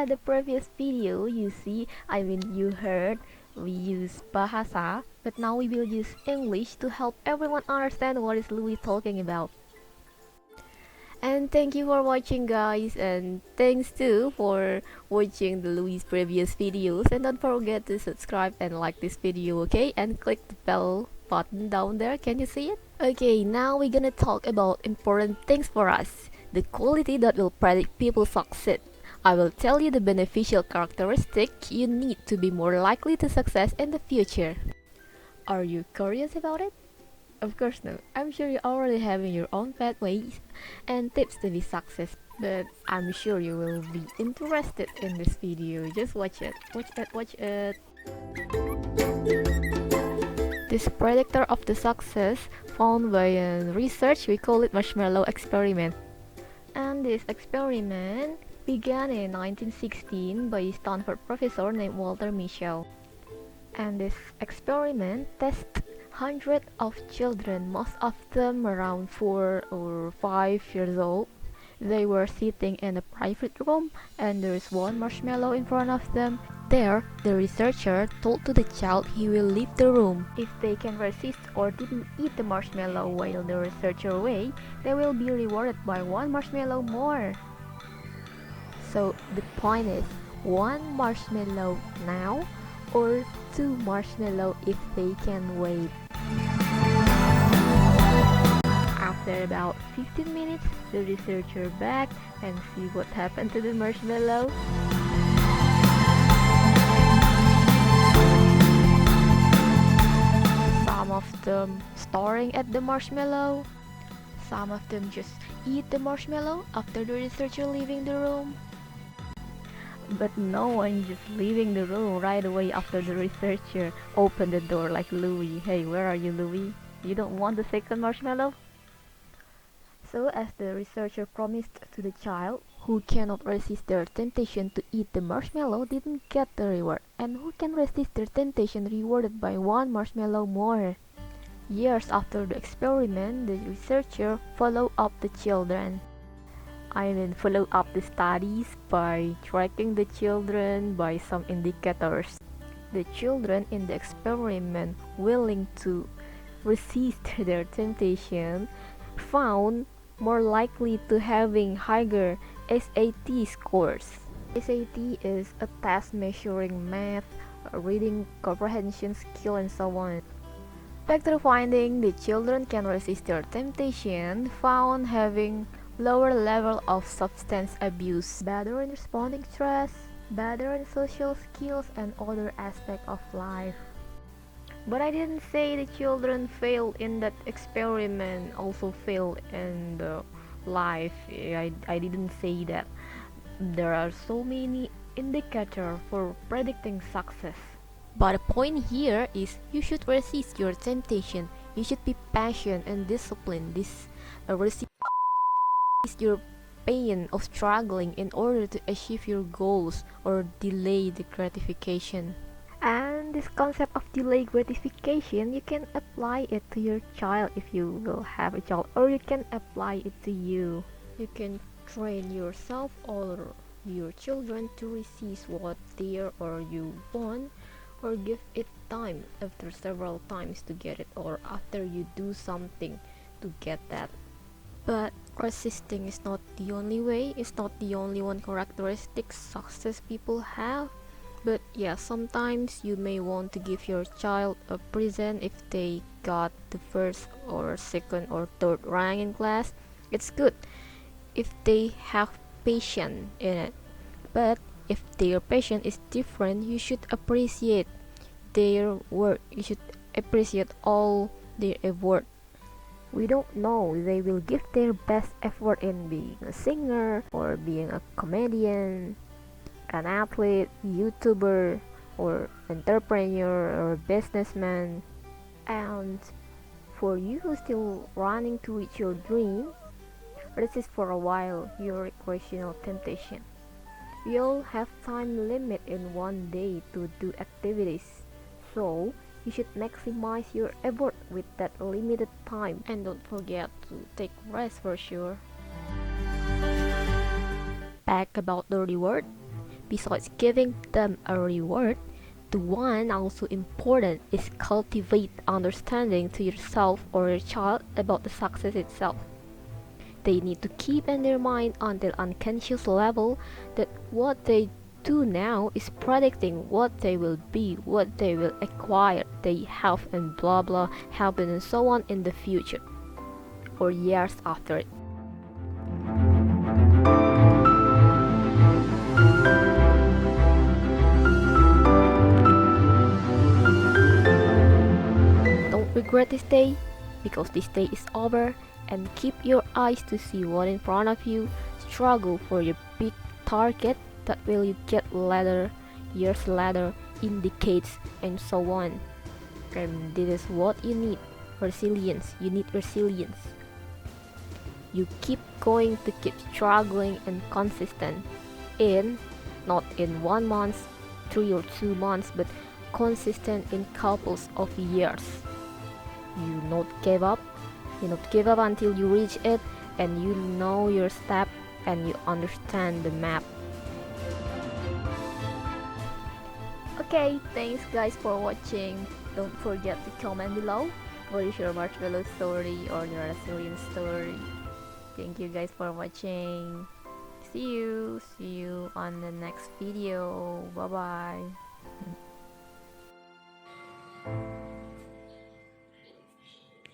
the previous video, you heard we use bahasa, but now we will use English to help everyone understand what is Louis talking about. And thank you for watching, guys, and thanks too for watching the Louis previous videos, and don't forget to subscribe and like this video, okay, and click the bell button down there. Can you see it? Okay, now we're gonna talk about important things for us, the quality that will predict people's success. I will tell you the beneficial characteristic you need to be more likely to success in the future. Are you curious about it? Of course no. I'm sure you're already having your own pathways and tips to be success, but I'm sure you will be interested in this video. Just watch it. Watch it, watch it. This predictor of the success found by research, we call it marshmallow experiment. And this experiment began in 1916 by a Stanford professor named Walter Mischel. And this experiment tested hundreds of children, most of them around 4 or 5 years old. They were sitting in a private room and there is one marshmallow in front of them. There, the researcher told to the child he will leave the room. If they can resist or didn't eat the marshmallow while the researcher away, they will be rewarded by one marshmallow more. So the point is, one marshmallow now or two marshmallow if they can wait. After about 15 minutes, the researcher back and see what happened to the marshmallow. Some of them staring at the marshmallow. Some of them just eat the marshmallow after the researcher leaving the room. But no one just leaving the room right away after the researcher opened the door like Louis. Hey, where are you, Louis? You don't want the second marshmallow? So as the researcher promised to the child, who cannot resist their temptation to eat the marshmallow didn't get the reward, and who can resist their temptation rewarded by one marshmallow more. Years after the experiment, the researcher followed up the children. Follow up the studies by tracking the children by some indicators. The children in the experiment willing to resist their temptation found more likely to having higher SAT scores. SAT is a test measuring math, reading comprehension skill, and so on. Back to the finding, the children can resist their temptation found having lower level of substance abuse, better in responding stress, better in social skills and other aspects of life. But I didn't say the children failed in that experiment also failed in the life. I didn't say that. There are so many indicators for predicting success. But the point here is you should resist your temptation. You should be patient and disciplined. Resist your pain of struggling in order to achieve your goals or delay the gratification. And this concept of delayed gratification, you can apply it to your child if you will have a child, or you can apply it to you. You can train yourself or your children to resist what they or you want, or give it time after several times to get it, or after you do something to get that. But resisting is not the only way, it's not the only one characteristic success people have. But yeah, sometimes you may want to give your child a present if they got the first or second or third rank in class. It's good if they have patience in it. But if their passion is different, you should appreciate their work. You should appreciate all their effort. We don't know, they will give their best effort in being a singer or being a comedian, an athlete, YouTuber, or entrepreneur or businessman. And for you still running to reach your dream, resist for a while your recreational temptation. We all have time limit in one day to do activities, so you should maximize your effort with that limited time, and don't forget to take rest for sure. Back about the reward. Besides giving them a reward, the one also important is cultivate understanding to yourself or your child about the success itself. They need to keep in their mind on the unconscious level that what they do now is predicting what they will be, what they will acquire, they have and blah blah happen and so on in the future or years after it. Don't regret this day because this day is over, and keep your eyes to see what in front of you. Struggle for your big target that will you get later, years later, in decades and so on. And this is what you need. Resilience. You need resilience. You keep going to keep struggling and consistent in not in 1 month, 3 or 2 months, but consistent in couples of years. You not give up. You not give up until you reach it, and you know your step and you understand the map. Okay, thanks guys for watching. Don't forget to comment below what is your marshmallow story or your resilience story. Thank you guys for watching. See you on the next video. Bye bye.